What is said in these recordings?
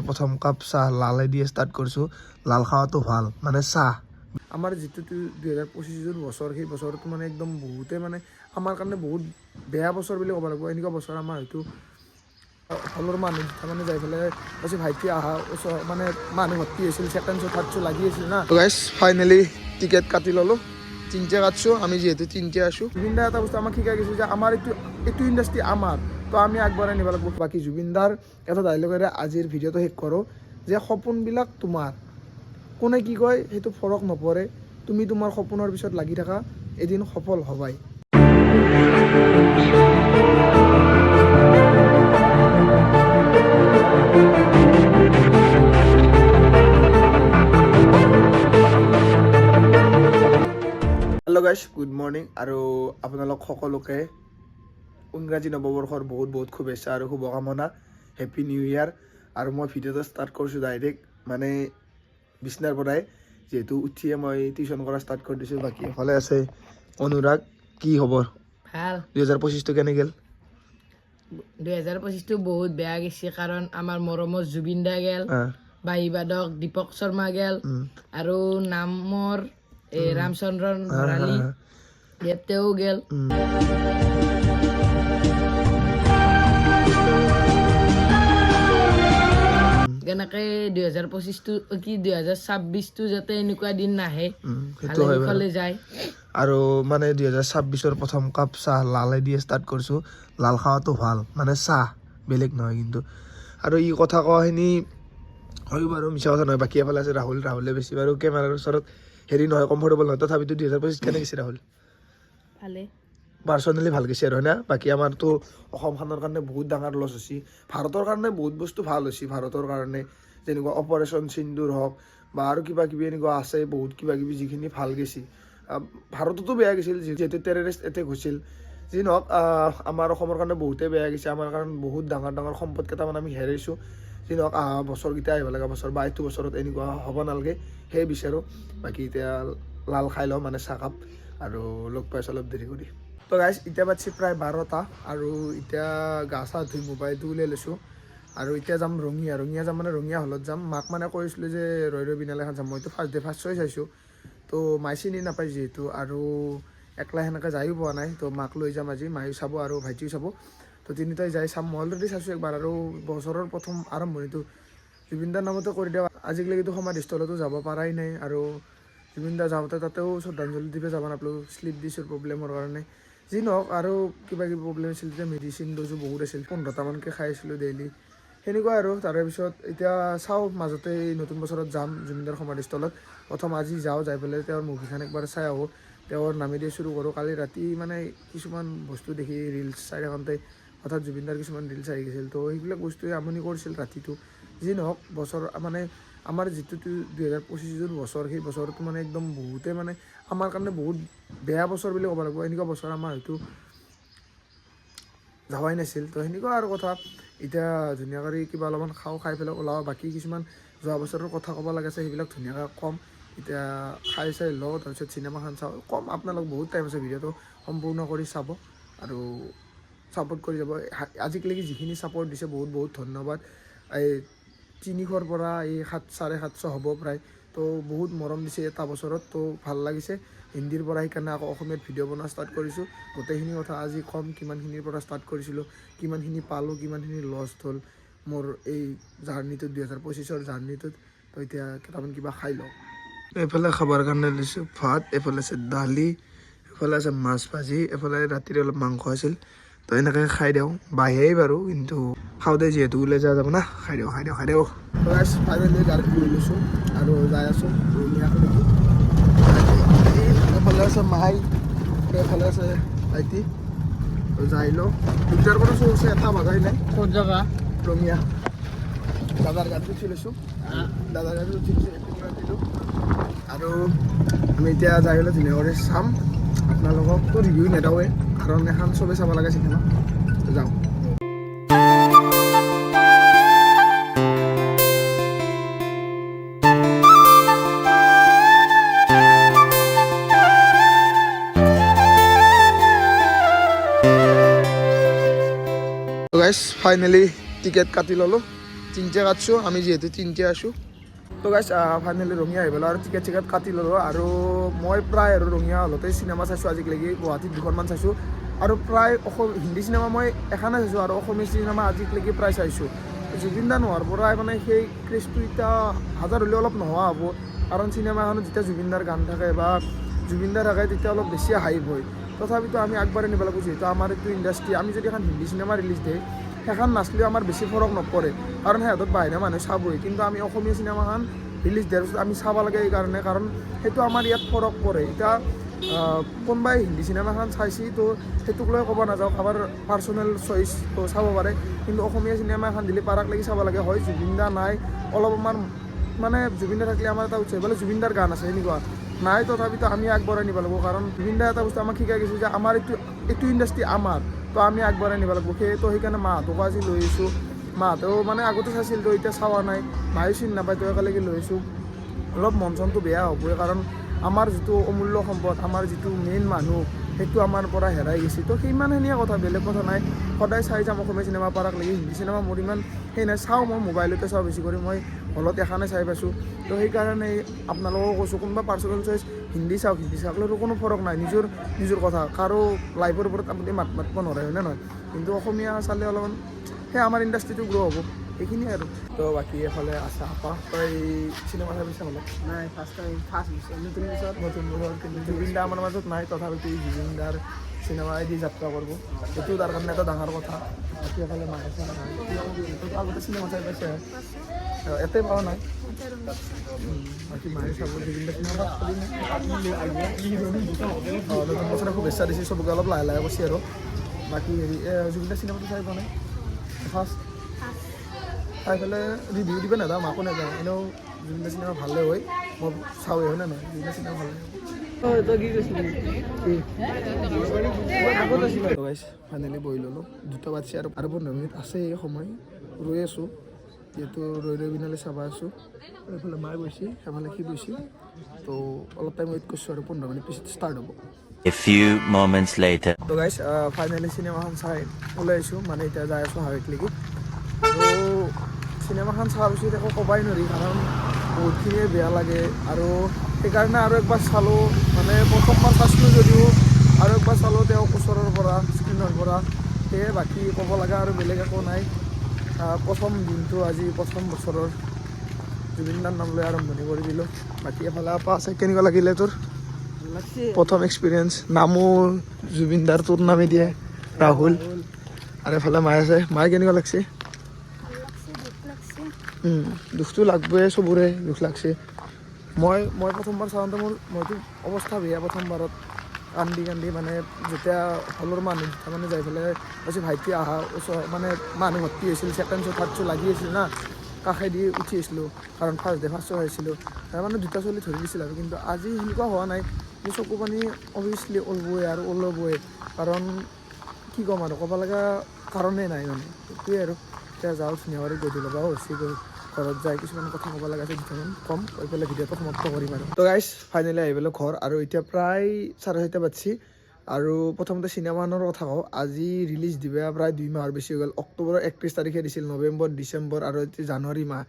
প্ৰথম কাপ চাহ লালে দিয়ে স্টাৰ্ট কৰছো। লাল খাওয়াটো ভাল মানে চাহ আমাৰ যিটো 2025 জন বছৰ সেই বছৰটো মানে একদম বহুতে মানে আমাৰ কাৰণে বহুত বেয়া বছৰ বুলি ক'ব লাগিব। এনেকুৱা বছৰ আমাৰ হয়তো হলৰ মানুহ মানে যাই পেলাই কৈছে ভাইটি আহা ওচৰ মানে মানুহ ভৰ্তি হৈছিল, ছেকেণ্ড শ্ব' থাৰ্ড শ্ব' লাগি আছিল না। তো গাইছ ফাইনেলি টিকেট কাটি ল'লোঁ, তিনিটা কাটছোঁ আমি, যিহেতু তিনিটা আছোঁ। জুবিন দাৰ এটা বস্তু আমাক শিকাই গৈছে যে আমাৰ এইটো ইণ্ডাষ্ট্ৰি আমাৰ, তো আমি আগবঢ়াই নিব লাগিব। বাকী জুবিন দাৰ এটা ডাইলগেৰে আজিৰ ভিডিঅ'টো শেষ কৰোঁ যে সপোনবিলাক তোমাৰ, কোনে কি কয় সেইটো ফৰক নপৰে, তুমি তোমাৰ সপোনৰ পিছত লাগি থাকা, এদিন সফল হবাই। হেল্ল' গাইছ, গুড মৰ্ণিং আৰু আপোনালোক সকলোকে ইংৰাজী নৱবৰ্ষৰ বহুত বহুত শুভেচ্ছা আৰু শুভকামনা। হেপ্পী নিউ ইয়াৰ। আৰু মই ভিডিঅ'টো ষ্টাৰ্ট কৰিছোঁ ডাইৰেক্ট মানে বিচনাৰ পৰাই, যিহেতু উঠিয়ে মই টিউশ্যন কৰা ষ্টাৰ্ট কৰি দিছোঁ। বাকী এফালে আছে অনুৰাগ। কি খবৰ? ভাল। 2025টো কেনে গ'ল? 2025টো বহুত বেয়া গৈছে, কাৰণ আমাৰ মৰমৰ জুবিন দা গেল, বাদক দীপক শৰ্মা গেল, আৰু নামৰ ৰামচন্দ্ৰন ভৰালী ইয়াতেও গেল। এনেকে 2026টো যাতে এনেকুৱা দিন নাহে, ভালে যায়। আৰু মানে 2026ৰ প্ৰথম কাপ চাহ লালে দিয়ে ষ্টাৰ্ট কৰিছোঁ। লাল খাৱাটো ভাল মানে চাহ, বেলেগ নহয় কিন্তু। আৰু ই কথা কোৱাখিনি হয় বাৰু, মিছা কথা নহয়। বাকী এফালে আছে ৰাহুলে বেছি বাৰু কেমেৰাৰ ওচৰত হেৰি নহয়, কমফৰ্টেবল নহয়। তথাপিতো 2025 কেনে গৈছে ৰাহুল? ভালে, পাৰ্চনেলি ভাল গৈছে আৰু হয় না। বাকী আমাৰতো অসমখনৰ কাৰণে বহুত ডাঙৰ লছ হৈছে, ভাৰতৰ কাৰণে বহুত বস্তু ভাল হৈছে। ভাৰতৰ কাৰণে যেনেকুৱা অপাৰেশ্যন সিন্দুৰ হওক বা আৰু কিবা কিবি এনেকুৱা আছে, বহুত কিবা কিবি যিখিনি ভাল গৈছে। ভাৰততো বেয়া গৈছিল, যিহেতু টেৰৰিষ্ট এটেক হৈছিল। যি নহওক আমাৰ অসমৰ কাৰণে বহুতেই বেয়া গৈছে। আমাৰ কাৰণে বহুত ডাঙৰ ডাঙৰ সম্পদ কেইটামান আমি হেৰাইছোঁ। যি নহওক অহা বছৰকেইটা আহিব লগা বছৰ বা এইটো বছৰত এনেকুৱা হ'ব নালাগে, সেয়ে বিচাৰোঁ। বাকী এতিয়া লাল খাই লওঁ মানে চাহকাপ, আৰু লগ পাইছোঁ অলপ দেৰি কৰি। তো গাইছ এতিয়া বাজছে প্ৰায় 12টা, আৰু এতিয়া গা চা ধুই মোবাইলটো উলিয়াই লৈছোঁ। আৰু এতিয়া যাম ৰঙিয়া যাম মানে ৰঙিয়া হলত যাম। মাক মানে কৈছিলোঁ যে ৰৈ বিনালেখন যাম। মইতো ফাৰ্ষ্ট শ্ব'ই চাইছোঁ, তো মায়ে চিনি নাপায় যিহেতু, আৰু একলা সেনেকৈ যায়ো পোৱা নাই। তো মাক লৈ যাম আজি, মায়েও চাব আৰু ভাইটিও চাব। তো তিনিটাই যাই চাম। মই অলৰেডি চাইছোঁ একবাৰ, আৰু বছৰৰ প্ৰথম আৰম্ভণিটো জুবিন দাৰ নামতে কৰি দিওঁ। আজিকালিতো সমাধিস্থলতো যাব পৰাই নাই, আৰু জুবিন দা যাওঁতে তাতেও শ্ৰদ্ধাঞ্জলি দিব যাব নাপালোঁ, শ্লিপ দিছোঁ প্ৰব্লেমৰ কাৰণে। যি নহওক আৰু কিবা কিবি প্ৰব্লেম আছিল, তেতিয়া মেডিচিন ড'জো বহুত আছিল, 15টামানকৈ খাই আছিলোঁ ডেইলি, সেনেকুৱা আৰু। তাৰে পিছত এতিয়া চাওঁ, মাজতে নতুন বছৰত যাম জুবিনদাৰ সমাধিস্থলত। প্ৰথম আজি যাই পেলাই তেওঁৰ মুভিখন একবাৰ চাই আহোঁ, তেওঁৰ নামেদি চুৰু কৰোঁ। কালি ৰাতি মানে কিছুমান বস্তু দেখি ৰিলচ চাই থাকোঁতে হঠাৎ জুবিনদাৰ কিছুমান ৰিলচ আহি গৈছিল, তো সেইবিলাক বস্তুৱে আমনি কৰিছিল ৰাতিটো। যি নহওক বছৰ মানে আমাৰ যিটো 2025 জন বছৰ সেই বছৰটো মানে একদম বহুতে মানে আমাৰ কাৰণে বহুত বেয়া বছৰ বুলি ক'ব লাগিব। এনেকুৱা বছৰ আমাৰ হয়তো যাৱাই নাছিল। তো সেনেকুৱা আৰু কথা। এতিয়া ধুনীয়াকৈ কিবা অলপমান খাই পেলাই ওলাওঁ। বাকী কিছুমান যোৱা বছৰৰ কথা ক'ব লাগে আছে, সেইবিলাক ধুনীয়াকৈ ক'ম। এতিয়া খাই চাই লওঁ, তাৰপিছত চিনেমাখন চাওঁ, ক'ম আপোনালোক। বহুত টাইম আছে, ভিডিঅ'টো সম্পূৰ্ণ কৰি চাব আৰু ছাপোৰ্ট কৰি যাব। আজিলৈকে যিখিনি ছাপোৰ্ট দিছে বহুত বহুত ধন্যবাদ। এই 300ৰ পৰা এই 750 হ'ব প্ৰায়, তো বহুত মৰম দিছে এটা বছৰত, তো ভাল লাগিছে। হিন্দীৰ পৰা সেইকাৰণে আকৌ অসমীয়াত ভিডিঅ' বনোৱা ষ্টাৰ্ট কৰিছোঁ। গোটেইখিনি কথা আজি ক'ম, কিমানখিনিৰ পৰা ষ্টাৰ্ট কৰিছিলোঁ, কিমানখিনি পালোঁ, কিমানখিনি লষ্ট হ'ল মোৰ এই জাৰ্ণিটোত, 2025ৰ জাৰ্ণিটোত। তো এতিয়া কেইটামান কিবা খাই লওঁ। এইফালে খাবৰ কাৰণে লৈছোঁ ভাত, এইফালে আছে দালি, এইফালে আছে মাছ ভাজি, এইফালে ৰাতিৰে অলপ মাংস আছিল। তো এনেকৈ খাই দিওঁ, বাঢ়েই বাৰু, কিন্তু খাওঁতে যিহেতু ওলাই যোৱা যাব না, খাই দিওঁ। ফাইনেলি গাড়ীত লৈ লৈছোঁ আৰু যাই আছোঁ ৰঙিয়ালৈকে। এইফালে আছে মাই, এইফালে আছে ভাইটি। যাই লওঁ, 2টাৰ পৰা চলছে, এটা বাজাই নাই। ক'ত যাবা? ৰঙিয়া। দাদাৰ গাড়ীত উঠি লৈছোঁ, দাদাৰ গাড়ীত উঠি দিলোঁ, আৰু আমি এতিয়া যাই পেলাই ধুনীয়াকৈ চাম। আপোনালোককতো ৰিভিউ নেদাওঁৱে, কাৰণ এখন চবেই চাব লাগে চিনেমা। যাওঁ। গাইছ ফাইনেলি টিকেট কাটি ল'লোঁ, তিনটে কাটছোঁ আমি যিহেতু তিনটে আছোঁ তো গাইছ ফাইনেলি ৰঙিয়া আহি পেলাই আৰু টিকেট চিকেট কাটি ল'লোঁ আৰু মই প্ৰায় আৰু ৰঙিয়া হলতে চিনেমা চাইছোঁ আজিলৈকে গুৱাহাটীত দুখনমান চাইছোঁ আৰু প্ৰায় হিন্দী চিনেমা মই এখনে চাইছোঁ আৰু অসমীয়া চিনেমা আজিলৈকে প্ৰায় চাইছোঁ জুবিন দা নোহোৱাৰ পৰাই মানে সেই ক্ৰেজটো এতিয়া হাজাৰ হ'লেও অলপ নোহোৱা হ'ব কাৰণ চিনেমা এখনত যেতিয়া জুবিন দাৰ গান থাকে বা জুবিন দা থাকে তেতিয়া অলপ বেছি হাইপ হয় তথাপিতো আমি আগবাঢ়াই নিব লাগিব যিহেতু আমাৰ এইটো ইণ্ডাষ্ট্ৰি আমি যদি এখন হিন্দী চিনেমা ৰিলিজ দিয়ে সেইখন নাচলেও আমাৰ বেছি ফৰক নপৰে কাৰণ সিহঁতত বাহিৰা মানুহে চাবই কিন্তু আমি অসমীয়া চিনেমাখন ৰিলিজ দিয়াৰ পিছত আমি চাব লাগে এইকাৰণে কাৰণ সেইটো আমাৰ ইয়াত ফৰক পৰে এতিয়া কোনোবাই হিন্দী চিনেমাখন চাইছি তো সেইটোক লৈ ক'ব নাযাওঁ কাৰোবাৰ পাৰ্চনেল চইচ তো চাব পাৰে কিন্তু অসমীয়া চিনেমা এখন দিলে পাৰাক লাগি চাব লাগে হয় জুবিন দা নাই অলপ আমাৰ মানে জুবিন দা থাকিলে আমাৰ এটা উৎসাহ বোলে জুবিন দাৰ গান আছে এনেকুৱা নাই তথাপিতো আমি আগবঢ়াই নিব লাগিব কাৰণ জুবিন দা এটা বস্তু আমাক শিকাই গৈছে যে আমাৰ এইটো ইণ্ডাষ্ট্ৰি আমাৰ তো আমি আগবঢ়াই নিব লাগিব তো সেইকাৰণে মাহঁতকো আজি লৈ আহিছোঁ মাহঁতেও মানে আগতে চাইছিল তো এতিয়া চাৱা নাই মায়ে চিনি নাপায় তো একেলগে লৈ আহিছোঁ অলপ মন চনটো বেয়া হ'বই কাৰণ আমাৰ যিটো অমূল্য সম্পদ আমাৰ যিটো মেইন মানুহ সেইটো আমাৰ পৰা হেৰাই গৈছে তো সিমানখিনিয়ে কথা বেলেগ কথা নাই সদায় চাই যাম অসমীয়া চিনেমা পাৰাক লাগি হিন্দী চিনেমা মোৰ ইমান সেই নাই চাওঁ মই মোবাইলতে চাওঁ বেছি কৰি মই হলত এখনে চাই পাইছোঁ তো সেইকাৰণে আপোনালোকক কৈছোঁ কোনোবা পাৰ্চনেল চইচ হিন্দী চাওকলৈতো কোনো ফৰক নাই নিজৰ কথা কাৰো লাইফৰ ওপৰত আপুনি মাতিব নোৱাৰে হয়নে নহয় কিন্তু অসমীয়া চালে অলপমান সেই আমাৰ ইণ্ডাষ্ট্ৰিটো গ্ৰ' হ'ব এইখিনিয়ে আৰু তো বাকী এফালে আছে আপা তই চিনেমা চাই পাইছা অলপ নাই ফাৰ্ষ্ট নতুন বছৰ নতুন বছৰ কিন্তু জুবিন দা আমাৰ মাজত নাই তথাপিতো জুবিন দাৰ চিনেমা দি যাত্ৰা কৰিব সেইটো তাৰ কাৰণে এটা ডাঙৰ কথা বাকী এফালে মায়ে আছে আগতে চিনেমা চাই পাইছে এতে পোৱা নাই বাকী মায়ে চাব জুবিন দা চিনেমা নতুন বছৰে শুভেচ্ছা দিছে চবকে অলপ লাহে লাহে কৈছে আৰু বাকী হেৰি জুবিন দা চিনেমাটো চাই পোৱা নাই ফাৰ্ষ্ট চাই পেলাই ৰিভিউ দিব নাযাওঁ মাকো নাযাওঁ এনেও জুবিন দা চিনেমা ভালে হয় মই চাওঁৱে হয় নে নহয় জুবিন দা চিনেমা ভালে ফাইনেলি বহি ল'লোঁ 2টা বাজিছে আৰু 15 মিনিট আছে এই সময় ৰৈ আছোঁ যিহেতু ৰৈ পিনালে চাব আছোঁ এইফালে মায়ে বহিছে সেইফালে সি বহিছে তো অলপ টাইম ৱেইট কৰিছোঁ আৰু 15 মিনিট পিছত ষ্টাৰ্ট হ'ব A few moments later. তো গাইছ ফাইনেলি চিনেমাখন চাই ওলাই আহিছোঁ মানে এতিয়া যাই আছোঁ হাৱেকলৈকে তো চিনেমাখন চোৱাৰ পিছত একো ক'বাই নোৱাৰি কাৰণ বহুতখিনিয়ে বেয়া লাগে আৰু সেইকাৰণে আৰু একবাৰ চালোঁ মানে প্ৰথমবাৰ চাইছিলোঁ যদিও আৰু একবাৰ চালোঁ তেওঁক ওচৰৰ পৰা স্ক্ৰীণৰ পৰা সেয়ে বাকী ক'ব লগা আৰু বেলেগ একো নাই প্ৰথম দিনটো আজি প্ৰথম বছৰৰ জুবিন দাৰ নাম লৈ আৰম্ভণি কৰি দিলোঁ বাকী এফালে আপা আছে কেনেকুৱা লাগিলে তোৰ প্ৰথম এক্সপিৰিয়েঞ্চ নামো জুবিন দাৰ তোৰ নামে দিয়ে ৰাহুল আৰু এফালে মায়ে আছে মায়ে কেনেকুৱা লাগছে দুখটো লাগবই চবৰে দুখ লাগছে মই প্ৰথমবাৰ চাওঁতে মইতো অৱস্থা বেয়া প্ৰথমবাৰত কান্দি মানে যেতিয়া হলৰ মানুহ মানে যাই পেলাই তাৰপিছত ভাইটি অহা ওচৰ মানে মানুহ ভৰ্তি হৈছিল ছেকেণ্ড শ্ব' থাৰ্ড শ্ব' লাগি আছিল না কাষেদি উঠি আহিছিলোঁ কাৰণ ফাৰ্ষ্ট শ্ব' আহিছিলোঁ তাৰ মানে 2টা চলি ধৰি দিছিল আৰু কিন্তু আজি সেনেকুৱা হোৱা নাই মোৰ চকু পানী অভিয়াছলি ওলবই আৰু ওলাবই কাৰণ কি ক'ম আৰু ক'ব লগা কাৰণেই নাই মানে সেইটোৱে আৰু এতিয়া যাওঁ ধুনীয়াকৈ গধূলি লগাও হৈছে গৈ ঘৰত যাই কিছুমান কথা ক'ব লগা আছে দুটামান কম কৈ পেলাই ভিডিঅ'টো সমাপ্ত কৰিম আৰু তো গাইছ ফাইনেলি আহি পেলাই ঘৰ আৰু এতিয়া প্ৰায় 6:30 বাজিছে আৰু প্ৰথমতে চিনেমাখনৰ কথা কওঁ আজি ৰিলিজ দিবা প্ৰায় 2 মাহৰ বেছি হৈ গ'ল অক্টোবৰৰ 31 তাৰিখে দিছিল নৱেম্বৰ ডিচেম্বৰ আৰু এতিয়া জানুৱাৰী মাহ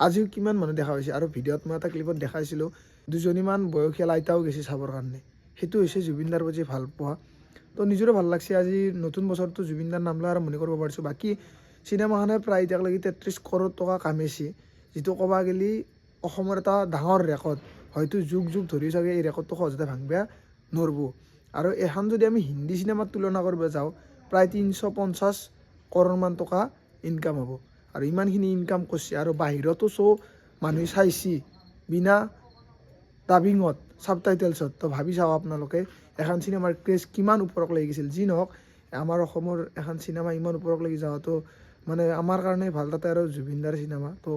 আজিও কিমান মানুহ দেখা পাইছে আৰু ভিডিঅ'ত মই এটা ক্লিপত দেখাইছিলোঁ 2জনীমান বয়সীয়াল আইতাও গৈছে চাবৰ কাৰণে সেইটো হৈছে জুবিন দাৰ প্ৰতি ভাল পোৱা তো নিজৰো ভাল লাগছে আজি নতুন বছৰটো জুবিন দাৰ নাম লৈ আৰম্ভণি কৰিব পাৰিছোঁ বাকী চিনেমাখনে প্ৰায় এতিয়ালৈকে 33 কৰোৰ টকা কামাইছে যিটো ক'ব গ'লে অসমৰ এটা ডাঙৰ ৰেকৰ্ড হয়তো যুগ ধৰি চাগে এই ৰেকৰ্ডটো সহজতে ভাঙিব নোৱাৰিব আৰু এখন যদি আমি হিন্দী চিনেমাত তুলনা কৰিব যাওঁ প্ৰায় 350 কৰোৰমান টকা ইনকাম হ'ব আৰু ইমানখিনি ইনকাম কৰিছে আৰু বাহিৰতো মানুহে চাইছে বিনা ডাবিঙত ছাবটাইটেলছত তো ভাবি চাওঁ আপোনালোকে এখন চিনেমাৰ ক্ৰেজ কিমান ওপৰত লাগি গৈছিল যি নহওক আমাৰ অসমৰ এখন চিনেমা ইমান ওপৰত লাগি যাওঁতো মানে আমাৰ কাৰণে ভাল তাতে আৰু জুবিন দাৰ চিনেমা তো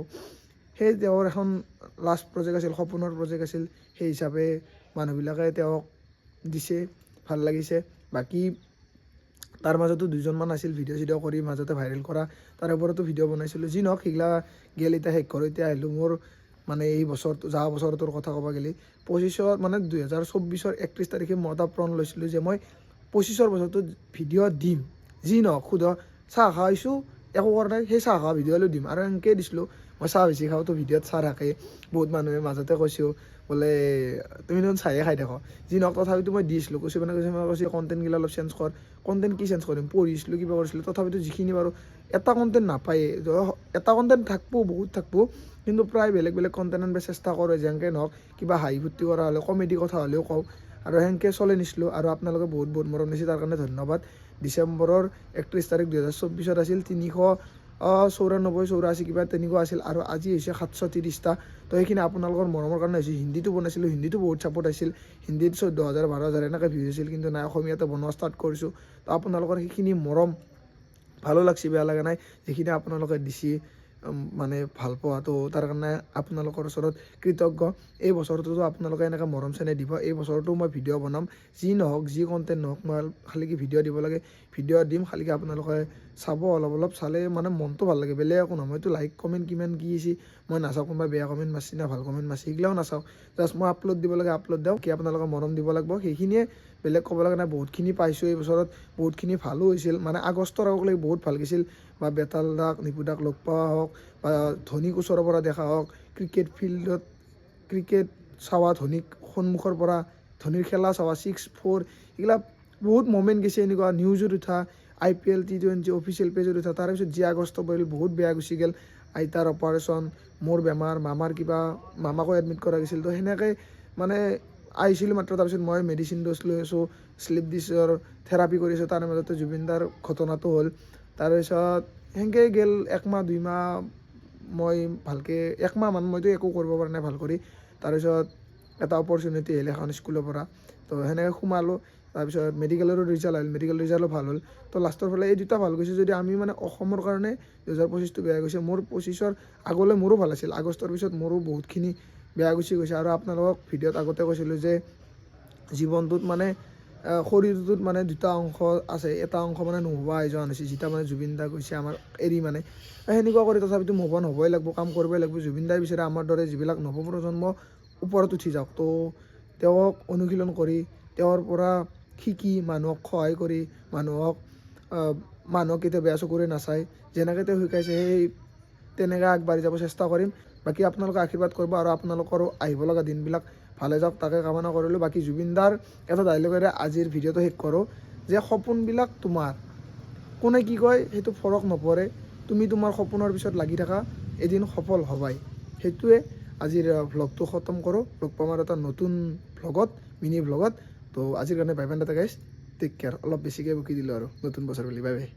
সেই তেওঁৰ এখন লাষ্ট প্ৰজেক্ট আছিল সপোনৰ প্ৰজেক্ট আছিল সেই হিচাপে মানুহবিলাকে তেওঁক দিছে ভাল লাগিছে বাকী তাৰ মাজতো 2জনমান আছিল ভিডিঅ' কৰি মাজতে ভাইৰেল কৰা তাৰ ওপৰতো ভিডিঅ' বনাইছিলোঁ যি নহওক সেইগিলা গেল এতিয়া শেষ কৰোঁ এতিয়া আহিলোঁ মোৰ মানে এই বছৰটো যোৱা বছৰটোৰ কথা ক'ব গ'লে 25 মানে 2024 31 তাৰিখে মই এটা প্ৰণ লৈছিলোঁ যে মই 25 বছৰটোত ভিডিঅ' দিম যি নহওক সোধ চাহ খাইছোঁ একো কৰা নাই সেই চাহ খোৱা ভিডিঅ' হ'লেও দিম আৰু এনেকৈ দিছিলোঁ মই চাহ বেছি খাওঁ তো ভিডিঅ'ত চাহ থাকে বহুত মানুহে মাজতে কৈছোঁ বোলে তুমি দেখোন চাহে খাই থাকো যি নহওক তথাপিতো মই দিছিলোঁ কৈছোঁ মই কৈছোঁ কণ্টেণ্টগিলা অলপ চেঞ্জ কৰ কণ্টেণ্ট কি চেঞ্জ কৰিম পঢ়িছিলোঁ কিবা কৰিছিলোঁ তথাপিতো যিখিনি বাৰু এটা কণ্টেণ্ট নাপায়ে এটা কণ্টেণ্ট থাকব বহুত থাকব কিন্তু প্ৰায় বেলেগ বেলেগ কণ্টেণ্ট আনিব চেষ্টা কৰোঁ যেনেকৈ নহওক কিবা হাঁহি ফূৰ্তি কৰা হ'লেও কমেডি কথা হ'লেও কওঁ আৰু সেনেকৈ চলাই নিছিলোঁ আৰু আপোনালোকে বহুত বহুত মৰম দিছে তাৰ কাৰণে ধন্যবাদ ডিচেম্বৰৰ 31 তাৰিখ 2024 আছিল 394 কিবা তেনেকুৱা আছিল আৰু আজি হৈছে 730টা তো সেইখিনি আপোনালোকৰ মৰমৰ কাৰণে হৈছে হিন্দীটো বনাইছিলোঁ হিন্দীটো বহুত ছাপোৰ্ট আছিল হিন্দীত 14,000 12,000 এনেকৈ ভিউজ হৈছিল কিন্তু নাই অসমীয়াতে বনোৱা ষ্টাৰ্ট কৰিছোঁ তো আপোনালোকৰ সেইখিনি মৰম ভালো লাগছে বেয়া লগা নাই যিখিনি আপোনালোকে দিছে মানে ভাল পোৱা তো তাৰ কাৰণে আপোনালোকৰ ওচৰত কৃতজ্ঞ এই বছৰটোতো আপোনালোকে এনেকৈ মৰম চেনেহ দিব এই বছৰতো মই ভিডিঅ' বনাম যি নহওক যি কণ্টেণ্ট নহওক মই খালি কি ভিডিঅ' দিব লাগে ভিডিঅ' দিম খালি কি আপোনালোকে চাব অলপ অলপ চালে মানে মনটো ভাল লাগে বেলেগ একো নহয় মইতো লাইক কমেণ্ট কিমান কি আছে মই নাচাওঁ কোনোবা বেয়া কমেণ্ট মাৰছি না ভাল কমেণ্ট মাৰছি এইগিলাও নাচাওঁ জাষ্ট মই আপলোড দিব লাগে আপলোড দিওঁ কি আপোনালোকে মৰম দিব লাগিব সেইখিনিয়ে বেলেগ ক'ব লগা নাই বহুতখিনি পাইছোঁ এই বছৰত বহুতখিনি ভালো হৈছিল মানে আগষ্টৰ আগলৈকে বহুত ভাল গৈছিল বা বেতাল দাক নিপুদাক লগ পোৱা হওক বা ধোনীক ওচৰৰ পৰা দেখা হওক ক্ৰিকেট ফিল্ডত ক্ৰিকেট চাৱা ধোনীক সন্মুখৰ পৰা ধোনীৰ খেলা চাৱা 6-4 এইগিলা বহুত মমেণ্ট গৈছে এনেকুৱা নিউজত উঠা IPL T20 অফিচিয়েল পেজত উঠা তাৰপিছত যি আগষ্ট পৰিল বহুত বেয়া গুচি গ'ল আইতাৰ অপাৰেশ্যন মোৰ বেমাৰ মামাৰ কিবা মামাকো এডমিট কৰা গৈছিল তো সেনেকৈ মানে আহিছিলোঁ মাত্ৰ তাৰপিছত মই মেডিচিন ড'জ লৈ আছোঁ শ্লিপ ডিছৰ থেৰাপি কৰিছোঁ তাৰ মাজতে জুবিনদাৰ ঘটনাটো হ'ল তাৰপিছত সেনেকৈ গ'ল 1 মাহ 2 মাহ মই ভালকৈ 1 মাহমান মইতো একো কৰিব পৰা নাই ভাল কৰি তাৰপিছত এটা অপৰচুনিটি আহিলে এখন স্কুলৰ পৰা তো সেনেকৈ সোমালোঁ তাৰপিছত মেডিকেলৰো ৰিজাল্ট আহিল মেডিকেল ৰিজাল্টো ভাল হ'ল তো লাষ্টৰ ফালে এই দুটা ভাল গৈছে যদি আমি মানে অসমৰ কাৰণে 2025টো বেয়া গৈছে মোৰ 25ৰ আগলৈ মোৰো ভাল আছিল আগষ্টৰ পিছত মোৰো বহুতখিনি বেয়া গুচি গৈছে আৰু আপোনালোকক ভিডিঅ'ত আগতে কৈছিলোঁ যে জীৱনটোত মানে শৰীৰটোত মানে দুটা অংশ আছে এটা অংশ মানে নোহোৱা হৈ যোৱা নাছিল যেতিয়া মানে জুবিন দা গৈছে আমাৰ এৰি মানে সেনেকুৱা কৰি তথাপিতো মুভ অন হ'বই লাগিব কাম কৰিবই লাগিব জুবিন দাই বিচাৰে আমাৰ দৰে যিবিলাক নৱপ্ৰজন্ম ওপৰত উঠি যাওক তো তেওঁক অনুশীলন কৰি তেওঁৰ পৰা শিকি মানুহক সহায় কৰি মানুহক কেতিয়াও বেয়া চকুৰে নাচায় যেনেকৈ তেওঁ শিকাইছে সেই তেনেকৈ আগবাঢ়ি যাব চেষ্টা কৰিম বাকী আপোনালোকে আশীৰ্বাদ কৰিব আৰু আপোনালোকৰো আহিব লগা দিনবিলাক ভালে যাওক তাকে কামনা কৰিলোঁ বাকী জুবিনদাৰ এটা ডাইলগেৰে আজিৰ ভিডিঅ'টো শেষ কৰোঁ যে সপোনবিলাক তোমাৰ কোনে কি কয় সেইটো ফৰক নপৰে তুমি তোমাৰ সপোনৰ পিছত লাগি থাকা এদিন সফল হ'বাই সেইটোৱে আজিৰ ভ্লগটো খতম কৰোঁ লগ পাম আৰু এটা নতুন ভ্লগত মিনি ভ্লগত তো আজিৰ কাৰণে bye bye tata guys take care অলপ বেছিকৈ বকি দিলোঁ আৰু নতুন বছৰ বুলি বাই বাই